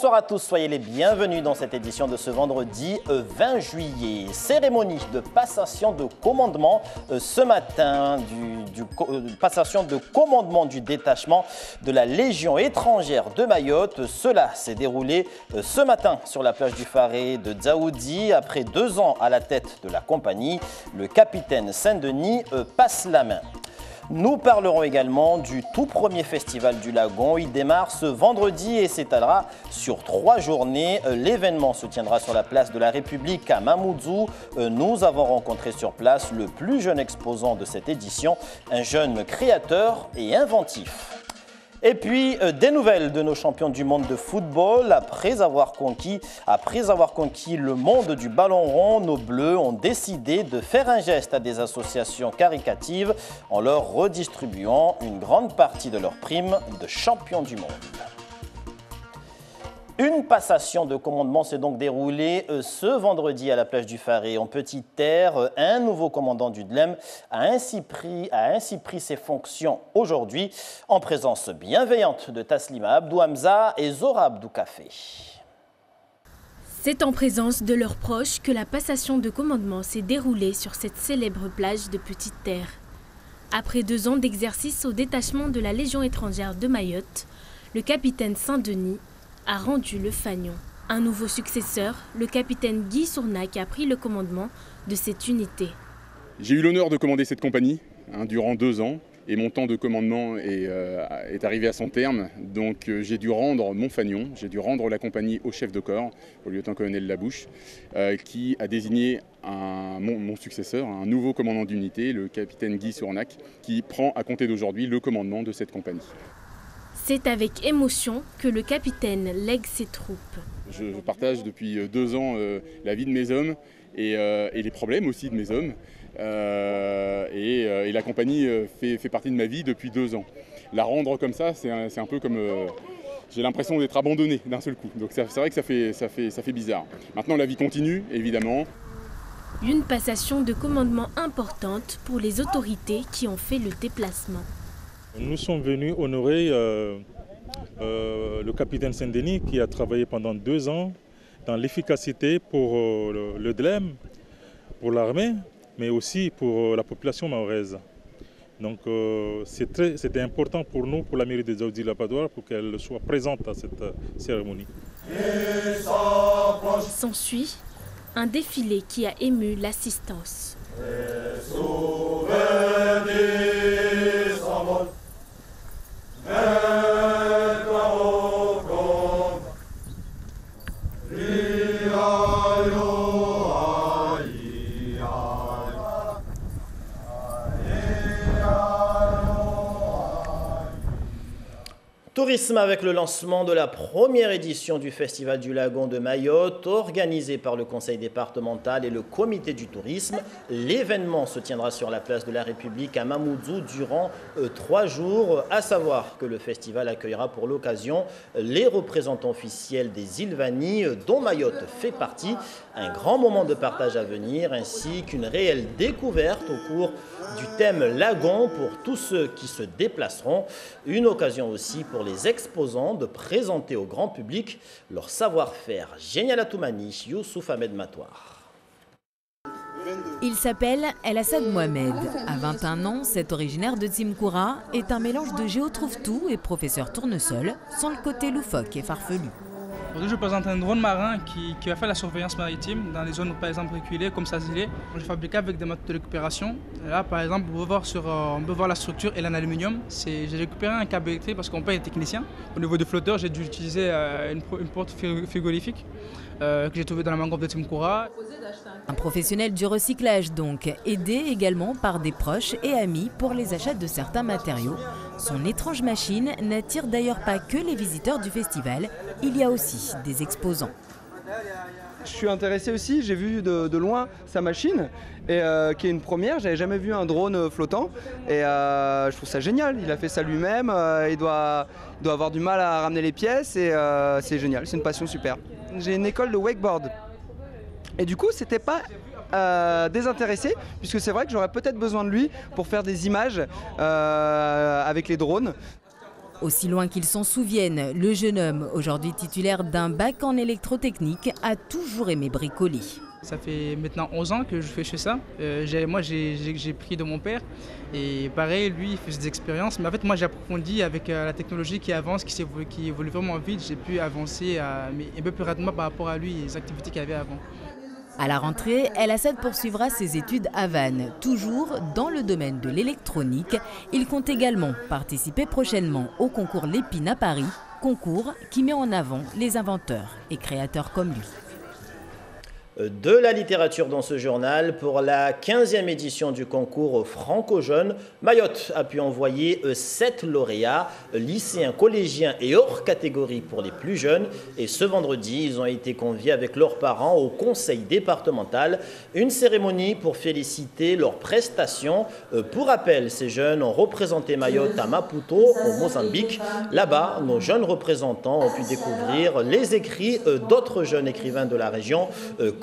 Bonsoir à tous, soyez les bienvenus dans cette édition de ce vendredi 20 juillet. Cérémonie de passation de commandement ce matin, passation de commandement du détachement de la Légion étrangère de Mayotte. Cela s'est déroulé ce matin sur la plage du Faré de Dzaoudi. Après 2 ans à la tête de la compagnie, le capitaine Saint-Denis passe la main. Nous parlerons également du tout premier festival du Lagon. Il démarre ce vendredi et s'étalera sur 3 journées. L'événement se tiendra sur la place de la République à Mamoudzou. Nous avons rencontré sur place le plus jeune exposant de cette édition, un jeune créateur et inventif. Et puis, des nouvelles de nos champions du monde de football. Après avoir conquis le monde du ballon rond, nos Bleus ont décidé de faire un geste à des associations caritatives en leur redistribuant une grande partie de leurs primes de champions du monde. Une passation de commandement s'est donc déroulée ce vendredi à la plage du Faré en Petite Terre. Un nouveau commandant du DLEM a ainsi pris ses fonctions aujourd'hui en présence bienveillante de Taslima Abdou Hamza et Zora Abdou Café. C'est en présence de leurs proches que la passation de commandement s'est déroulée sur cette célèbre plage de Petite Terre. Après 2 ans d'exercice au détachement de la Légion étrangère de Mayotte, le capitaine Saint-Denis a rendu le fanion. Un nouveau successeur, le capitaine Guy Sournac, a pris le commandement de cette unité. J'ai eu l'honneur de commander cette compagnie durant 2 ans et mon temps de commandement est arrivé à son terme. Donc j'ai dû rendre mon fanion, j'ai dû rendre la compagnie au chef de corps, au lieutenant-colonel Labouche, qui a désigné mon successeur, un nouveau commandant d'unité, le capitaine Guy Sournac, qui prend à compter d'aujourd'hui le commandement de cette compagnie. C'est avec émotion que le capitaine lègue ses troupes. Je partage depuis 2 ans la vie de mes hommes et les problèmes aussi de mes hommes. Et la compagnie fait partie de ma vie depuis 2 ans. La rendre comme ça, c'est un peu comme... j'ai l'impression d'être abandonné d'un seul coup. Donc c'est vrai que ça fait bizarre. Maintenant la vie continue, évidemment. Une passation de commandement importante pour les autorités qui ont fait le déplacement. Nous sommes venus honorer le capitaine Saint-Denis qui a travaillé pendant 2 ans dans l'efficacité pour le DLEM, pour l'armée, mais aussi pour la population mahoraise. Donc c'était important pour nous, pour la mairie de Dzaoudi-Lapadoire, pour qu'elle soit présente à cette cérémonie. S'ensuit un défilé qui a ému l'assistance. Tourisme avec le lancement de la première édition du Festival du Lagon de Mayotte, organisé par le Conseil départemental et le Comité du tourisme. L'événement se tiendra sur la place de la République à Mamoudzou durant 3 jours, à savoir que le festival accueillera pour l'occasion les représentants officiels des îles Vanille, dont Mayotte fait partie. Un grand moment de partage à venir, ainsi qu'une réelle découverte au cours du thème Lagon pour tous ceux qui se déplaceront. Une occasion aussi pour les exposants de présenter au grand public leur savoir-faire. Génial Toumani, Youssouf Ahmed Matouar. Il s'appelle El Assad Mohamed. À 21 ans, cet originaire de Tsimkoura est un mélange de géo-trouve-tout et professeur tournesol, sans le côté loufoque et farfelu. Aujourd'hui, je présente un drone marin qui va faire la surveillance maritime dans les zones, par exemple, reculées, comme Sazilé. Je fabrique avec des méthodes de récupération. Et là, par exemple, on peut voir la structure et l'aluminium. J'ai récupéré un câble électrique parce qu'on paye un technicien. Au niveau du flotteur, j'ai dû utiliser une porte frigorifique que j'ai trouvée dans la mangrove de Tsimkoura. Un professionnel du recyclage donc, aidé également par des proches et amis pour les achats de certains matériaux. Son étrange machine n'attire d'ailleurs pas que les visiteurs du festival, il y a aussi des exposants. Je suis intéressé aussi, j'ai vu de loin sa machine, et, qui est une première, j'avais jamais vu un drone flottant, et je trouve ça génial, il a fait ça lui-même, il doit avoir du mal à ramener les pièces, et c'est génial, c'est une passion super. J'ai une école de wakeboard, et du coup c'était pas désintéressé, puisque c'est vrai que j'aurais peut-être besoin de lui pour faire des images avec les drones. Aussi loin qu'ils s'en souviennent, le jeune homme, aujourd'hui titulaire d'un bac en électrotechnique, a toujours aimé bricoler. Ça fait maintenant 11 ans que je fais ça. Moi, j'ai pris de mon père. Et pareil, lui, il fait des expériences. Mais en fait, moi, j'ai approfondi avec la technologie qui avance, qui évolue vraiment vite. J'ai pu avancer mais un peu plus rapidement par rapport à lui et les activités qu'il y avait avant. À la rentrée, El Assad poursuivra ses études à Vannes, toujours dans le domaine de l'électronique. Il compte également participer prochainement au concours Lépine à Paris, concours qui met en avant les inventeurs et créateurs comme lui. De la littérature dans ce journal, pour la 15e édition du concours Franco-Jeunes, Mayotte a pu envoyer 7 lauréats, lycéens, collégiens et hors catégorie pour les plus jeunes. Et ce vendredi, ils ont été conviés avec leurs parents au conseil départemental. Une cérémonie pour féliciter leurs prestations. Pour rappel, ces jeunes ont représenté Mayotte à Maputo, au Mozambique. Là-bas, nos jeunes représentants ont pu découvrir les écrits d'autres jeunes écrivains de la région,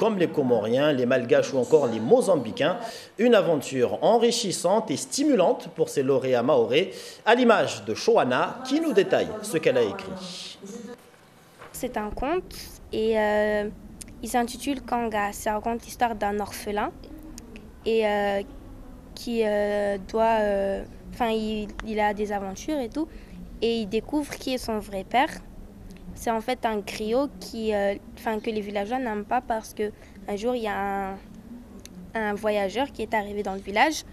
comme les Comoriens, les Malgaches ou encore les Mozambicains. Une aventure enrichissante et stimulante pour ces lauréats mahorais, à l'image de Shoana qui nous détaille ce qu'elle a écrit. C'est un conte et il s'intitule Kanga. Ça raconte l'histoire d'un orphelin et qui il a des aventures et tout, et il découvre qui est son vrai père. C'est en fait un griot que les villageois n'aiment pas parce qu'un jour, il y a un voyageur qui est arrivé dans le village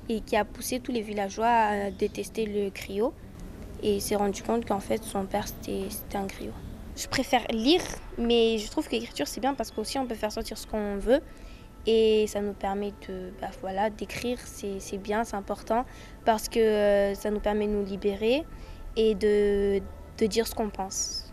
et qui a poussé tous les villageois à détester le griot. Et il s'est rendu compte qu'en fait, son père, c'était un griot. Je préfère lire, mais je trouve que l'écriture, c'est bien parce qu'aussi, on peut faire sortir ce qu'on veut. Et ça nous permet d'écrire, c'est bien, c'est important, parce que ça nous permet de nous libérer et de dire ce qu'on pense.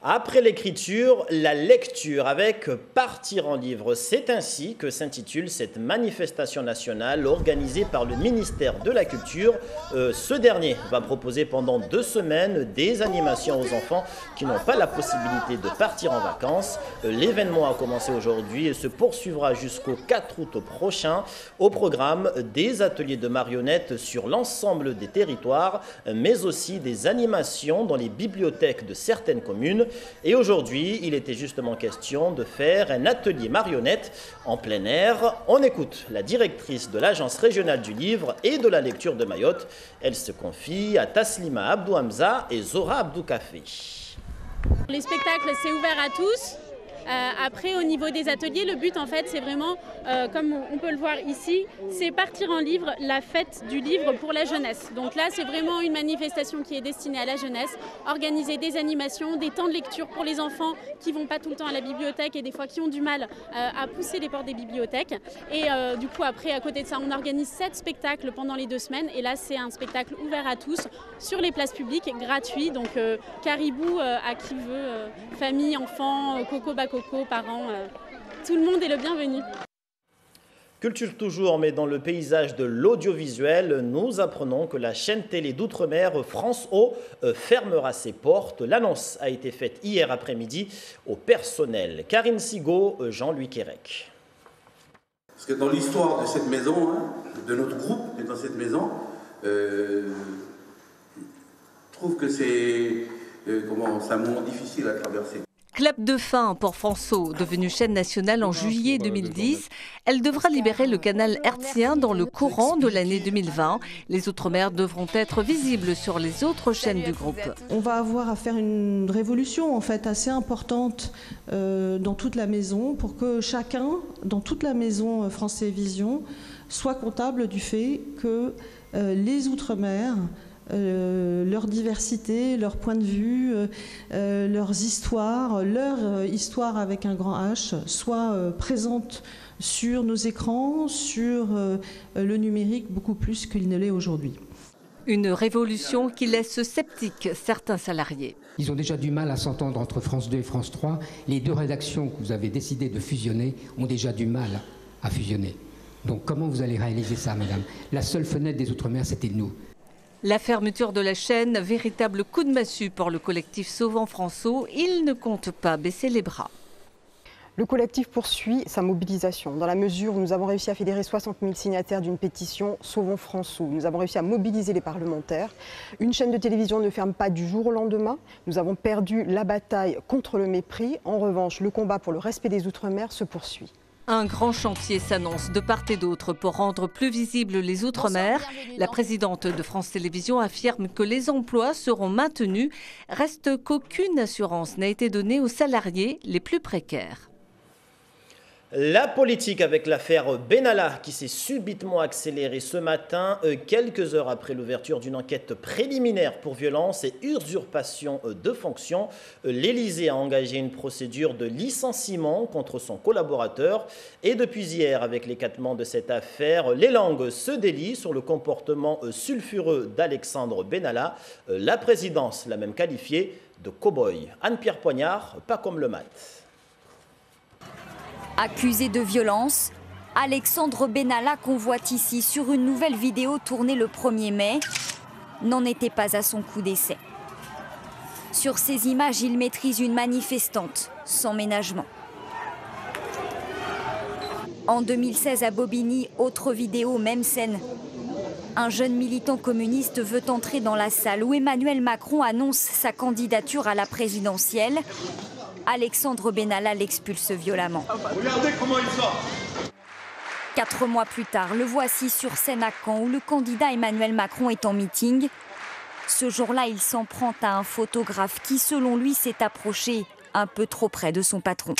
Après l'écriture, la lecture avec Partir en livre. C'est ainsi que s'intitule cette manifestation nationale organisée par le ministère de la Culture. Ce dernier va proposer pendant 2 semaines des animations aux enfants qui n'ont pas la possibilité de partir en vacances. L'événement a commencé aujourd'hui et se poursuivra jusqu'au 4 août prochain. Au programme, des ateliers de marionnettes sur l'ensemble des territoires, mais aussi des animations dans les bibliothèques de certaines communes. Et aujourd'hui, il était justement question de faire un atelier marionnette en plein air. On écoute la directrice de l'Agence régionale du livre et de la lecture de Mayotte. Elle se confie à Taslima Abdou Hamza et Zora Abdou Kafé. Les spectacles, c'est ouvert à tous. Après, au niveau des ateliers, le but en fait, c'est vraiment, comme on peut le voir ici, c'est Partir en livre, la fête du livre pour la jeunesse. Donc là, c'est vraiment une manifestation qui est destinée à la jeunesse, organiser des animations, des temps de lecture pour les enfants qui ne vont pas tout le temps à la bibliothèque et des fois qui ont du mal à pousser les portes des bibliothèques. Et du coup, après, à côté de ça, on organise 7 spectacles pendant les 2 semaines. Et là, c'est un spectacle ouvert à tous sur les places publiques, gratuit. Donc caribou à qui veut, famille, enfants, coco, baco, parents, tout le monde est le bienvenu. Culture toujours, mais dans le paysage de l'audiovisuel, nous apprenons que la chaîne télé d'outre-mer France O fermera ses portes. L'annonce a été faite hier après-midi au personnel. Karine Sigaud, Jean-Louis Quérec. Parce que dans l'histoire de cette maison, de notre groupe qui est dans cette maison, je trouve que c'est un moment difficile à traverser. Clap de fin pour France O, devenue chaîne nationale en juillet 2010. Elle devra libérer le canal hertzien dans le courant de l'année 2020. Les Outre-mer devront être visibles sur les autres chaînes du groupe. On va avoir à faire une révolution en fait assez importante dans toute la maison pour que chacun, dans toute la maison France Télévisions, soit comptable du fait que les Outre-mer, leur diversité, leur point de vue, leurs histoires, leur histoire avec un grand H, soient présentes sur nos écrans, sur le numérique, beaucoup plus qu'il ne l'est aujourd'hui. Une révolution qui laisse sceptiques certains salariés. Ils ont déjà du mal à s'entendre entre France 2 et France 3. Les 2 rédactions que vous avez décidé de fusionner ont déjà du mal à fusionner. Donc comment vous allez réaliser ça, madame? La seule fenêtre des Outre-mer, c'était nous. La fermeture de la chaîne, véritable coup de massue pour le collectif Sauvant France O, il ne compte pas baisser les bras. Le collectif poursuit sa mobilisation dans la mesure où nous avons réussi à fédérer 60 000 signataires d'une pétition Sauvons François. Nous avons réussi à mobiliser les parlementaires. Une chaîne de télévision ne ferme pas du jour au lendemain. Nous avons perdu la bataille contre le mépris. En revanche, le combat pour le respect des Outre-mer se poursuit. Un grand chantier s'annonce de part et d'autre pour rendre plus visibles les Outre-mer. La présidente de France Télévisions affirme que les emplois seront maintenus. Reste qu'aucune assurance n'a été donnée aux salariés les plus précaires. La politique avec l'affaire Benalla qui s'est subitement accélérée ce matin, quelques heures après l'ouverture d'une enquête préliminaire pour violence et usurpation de fonction. L'Élysée a engagé une procédure de licenciement contre son collaborateur. Et depuis hier, avec l'éclatement de cette affaire, les langues se délient sur le comportement sulfureux d'Alexandre Benalla. La présidence l'a même qualifié de cow-boy. Anne-Pierre Poignard, pas comme le mat. Accusé de violence, Alexandre Benalla convoite ici sur une nouvelle vidéo tournée le 1er mai, n'en était pas à son coup d'essai. Sur ces images, il maîtrise une manifestante, sans ménagement. En 2016 à Bobigny, autre vidéo, même scène. Un jeune militant communiste veut entrer dans la salle où Emmanuel Macron annonce sa candidature à la présidentielle. Alexandre Benalla l'expulse violemment. Regardez comment il sort. 4 mois plus tard, le voici sur scène à Caen où le candidat Emmanuel Macron est en meeting. Ce jour-là, il s'en prend à un photographe qui, selon lui, s'est approché un peu trop près de son patron.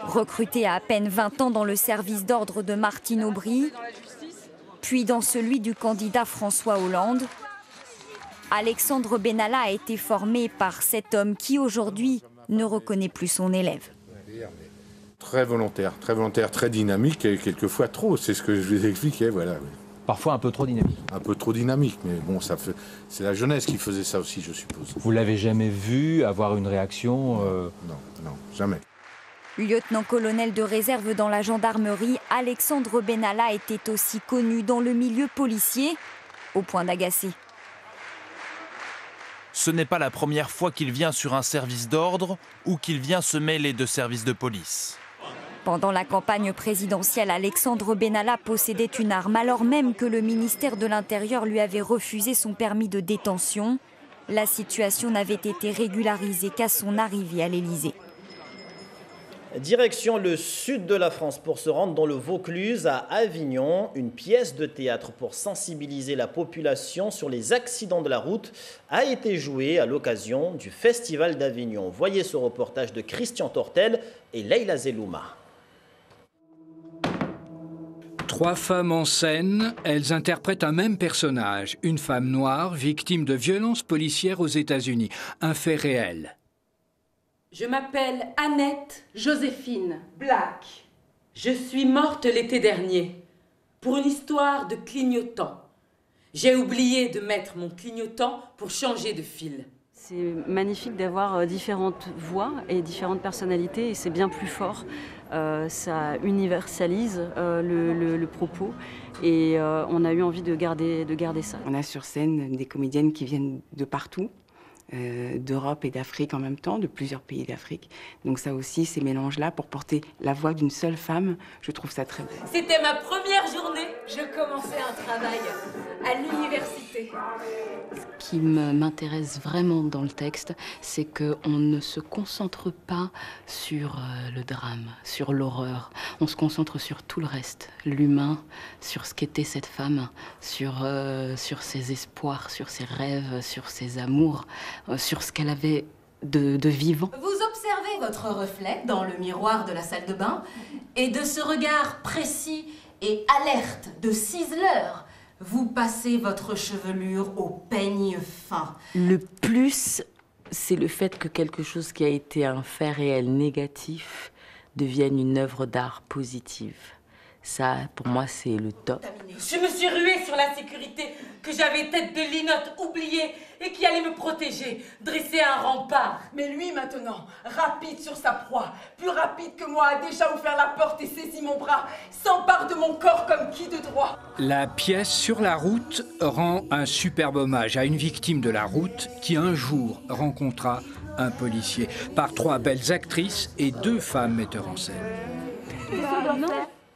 Recruté à peine 20 ans dans le service d'ordre de Martine Aubry, puis dans celui du candidat François Hollande, Alexandre Benalla a été formé par cet homme qui aujourd'hui ne reconnaît plus son élève. Très volontaire, très dynamique et quelquefois trop, c'est ce que je vous expliquais, voilà. Parfois un peu trop dynamique. Un peu trop dynamique, mais bon, c'est la jeunesse qui faisait ça aussi, je suppose. Vous l'avez jamais vu avoir une réaction Non, jamais. Lieutenant-colonel de réserve dans la gendarmerie, Alexandre Benalla était aussi connu dans le milieu policier, au point d'agacer. Ce n'est pas la première fois qu'il vient sur un service d'ordre ou qu'il vient se mêler de services de police. Pendant la campagne présidentielle, Alexandre Benalla possédait une arme alors même que le ministère de l'Intérieur lui avait refusé son permis de détention. La situation n'avait été régularisée qu'à son arrivée à l'Élysée. Direction le sud de la France pour se rendre dans le Vaucluse à Avignon. Une pièce de théâtre pour sensibiliser la population sur les accidents de la route a été jouée à l'occasion du Festival d'Avignon. Voyez ce reportage de Christian Tortel et Leïla Zelouma. 3 femmes en scène, elles interprètent un même personnage, une femme noire victime de violences policières aux États-Unis, un fait réel. Je m'appelle Annette Joséphine Black. Je suis morte l'été dernier pour une histoire de clignotant. J'ai oublié de mettre mon clignotant pour changer de fil. C'est magnifique d'avoir différentes voix et différentes personnalités et c'est bien plus fort. Ça universalise le propos et on a eu envie de garder ça. On a sur scène des comédiennes qui viennent de partout. D'Europe et d'Afrique en même temps, de plusieurs pays d'Afrique. Donc ça aussi, ces mélanges-là, pour porter la voix d'une seule femme, je trouve ça très beau. C'était ma première journée. Je commençais un travail à l'université. Ce qui m'intéresse vraiment dans le texte, c'est qu'on ne se concentre pas sur le drame, sur l'horreur. On se concentre sur tout le reste, l'humain, sur ce qu'était cette femme, sur ses espoirs, sur ses rêves, sur ses amours, sur ce qu'elle avait de vivant. Vous observez votre reflet dans le miroir de la salle de bain et de ce regard précis et alerte de ciseleur, vous passez votre chevelure au peigne fin. Le plus, c'est le fait que quelque chose qui a été un fait réel négatif devienne une œuvre d'art positive. Ça, pour moi, c'est le top. Je me suis ruée sur la sécurité que j'avais tête de linotte oubliée et qui allait me protéger, dresser un rempart. Mais lui, maintenant, rapide sur sa proie, plus rapide que moi, a déjà ouvert la porte et saisi mon bras, s'empare de mon corps comme qui de droit. La pièce Sur la route rend un superbe hommage à une victime de la route qui un jour rencontra un policier, par 3 belles actrices et 2 femmes metteurs en scène.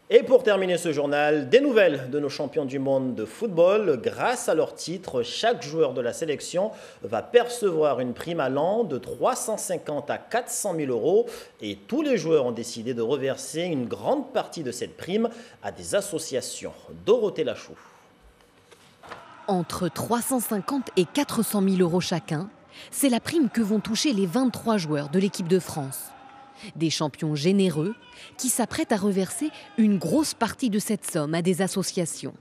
Et pour terminer ce journal, des nouvelles de nos champions du monde de football. Grâce à leur titre, chaque joueur de la sélection va percevoir une prime allant de 350 à 400 000 euros. Et tous les joueurs ont décidé de reverser une grande partie de cette prime à des associations. Dorothée Lachou. Entre 350 et 400 000 euros chacun, c'est la prime que vont toucher les 23 joueurs de l'équipe de France. Des champions généreux qui s'apprêtent à reverser une grosse partie de cette somme à des associations.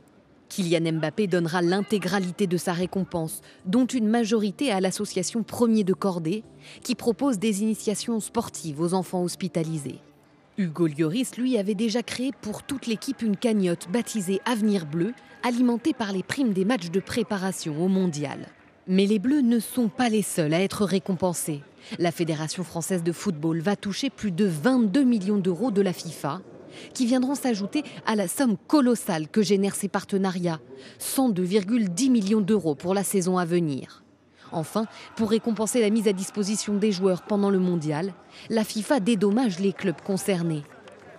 Kylian Mbappé donnera l'intégralité de sa récompense, dont une majorité à l'association Premier de Cordée, qui propose des initiations sportives aux enfants hospitalisés. Hugo Lloris, lui, avait déjà créé pour toute l'équipe une cagnotte baptisée Avenir Bleu, alimentée par les primes des matchs de préparation au Mondial. Mais les Bleus ne sont pas les seuls à être récompensés. La Fédération française de football va toucher plus de 22 millions d'euros de la FIFA, qui viendront s'ajouter à la somme colossale que génèrent ces partenariats, 102,10 millions d'euros pour la saison à venir. Enfin, pour récompenser la mise à disposition des joueurs pendant le mondial, la FIFA dédommage les clubs concernés.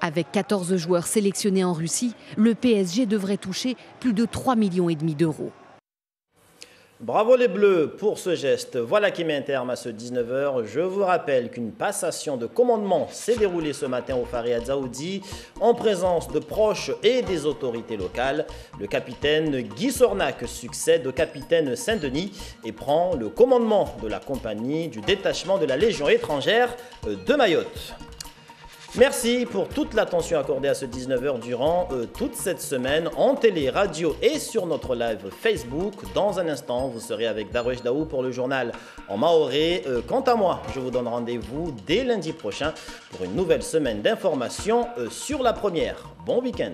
Avec 14 joueurs sélectionnés en Russie, le PSG devrait toucher plus de 3,5 millions d'euros. Bravo les Bleus pour ce geste. Voilà qui met un terme à ce 19h. Je vous rappelle qu'une passation de commandement s'est déroulée ce matin au Faria Dzaoudi en présence de proches et des autorités locales. Le capitaine Guy Sornac succède au capitaine Saint-Denis et prend le commandement de la compagnie du détachement de la Légion étrangère de Mayotte. Merci pour toute l'attention accordée à ce 19h durant toute cette semaine en télé, radio et sur notre live Facebook. Dans un instant, vous serez avec Darwesh Daou pour le journal en maoré. Quant à moi, je vous donne rendez-vous dès lundi prochain pour une nouvelle semaine d'informations sur la première. Bon week-end.